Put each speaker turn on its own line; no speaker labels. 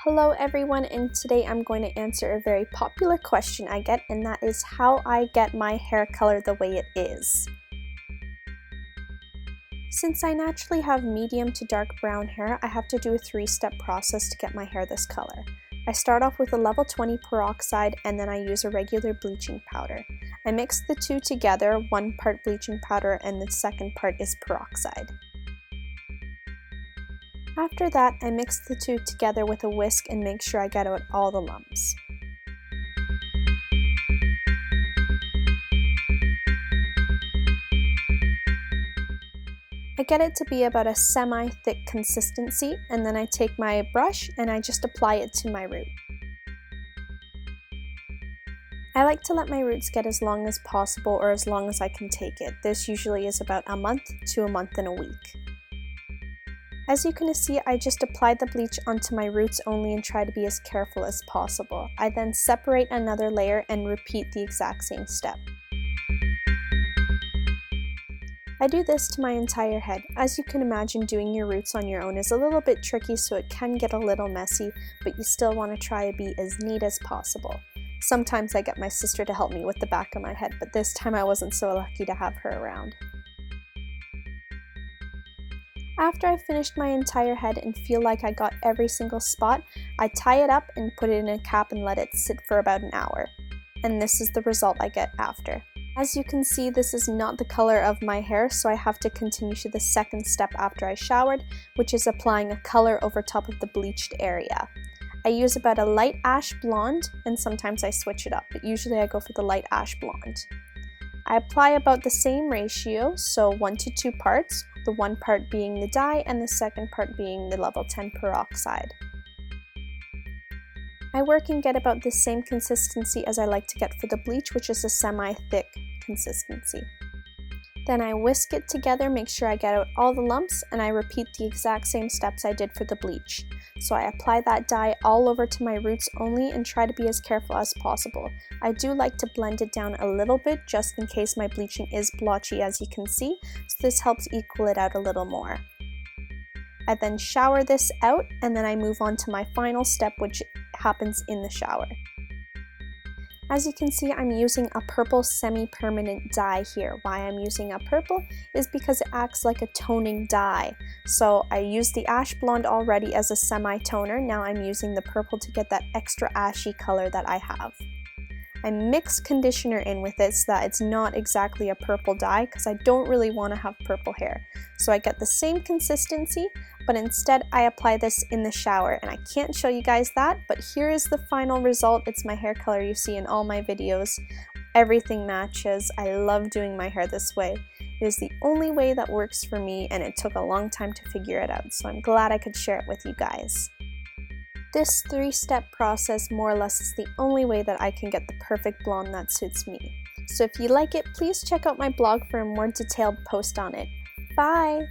Hello everyone, and today I'm going to answer a very popular question I get, and that is how I get my hair color the way it is. Since I naturally have medium to dark brown hair, I have to do a 3-step process to get my hair this color. I start off with a level 20 peroxide and then I use a regular bleaching powder. I mix the two together, 1 part bleaching powder and the second part is peroxide. After that, I mix the two together with a whisk and make sure I get out all the lumps. I get it to be about a semi-thick consistency, and then I take my brush and I just apply it to my root. I like to let my roots get as long as possible or as long as I can take it. This usually is about a month to a month and a week. As you can see, I just applied the bleach onto my roots only and try to be as careful as possible. I then separate another layer and repeat the exact same step. I do this to my entire head. As you can imagine, doing your roots on your own is a little bit tricky, so it can get a little messy, but you still want to try to be as neat as possible. Sometimes I get my sister to help me with the back of my head, but this time I wasn't so lucky to have her around. After I finished my entire head and feel like I got every single spot, I tie it up and put it in a cap and let it sit for about an hour. And this is the result I get after. As you can see, this is not the color of my hair, so I have to continue to the second step after I showered, which is applying a color over top of the bleached area. I use about a light ash blonde, and sometimes I switch it up, but usually I go for the light ash blonde. I apply about the same ratio, so 1 to 2 parts, the one part being the dye and the second part being the level 10 peroxide. I work and get about the same consistency as I like to get for the bleach, which is a semi-thick consistency. Then I whisk it together, make sure I get out all the lumps, and I repeat the exact same steps I did for the bleach. So I apply that dye all over to my roots only and try to be as careful as possible. I do like to blend it down a little bit just in case my bleaching is blotchy, as you can see, so this helps equal it out a little more. I then shower this out and then I move on to my final step, which happens in the shower. As you can see, I'm using a purple semi-permanent dye here. Why I'm using a purple is because it acts like a toning dye. So I used the ash blonde already as a semi-toner. Now I'm using the purple to get that extra ashy color that I have. I mix conditioner in with it so that it's not exactly a purple dye because I don't really want to have purple hair. So I get the same consistency, but instead I apply this in the shower, and I can't show you guys that, but here is the final result. It's my hair color you see in all my videos. Everything matches. I love doing my hair this way. It is the only way that works for me, and it took a long time to figure it out, so I'm glad I could share it with you guys. This 3-step process more or less is the only way that I can get the perfect blonde that suits me. So if you like it, please check out my blog for a more detailed post on it. Bye!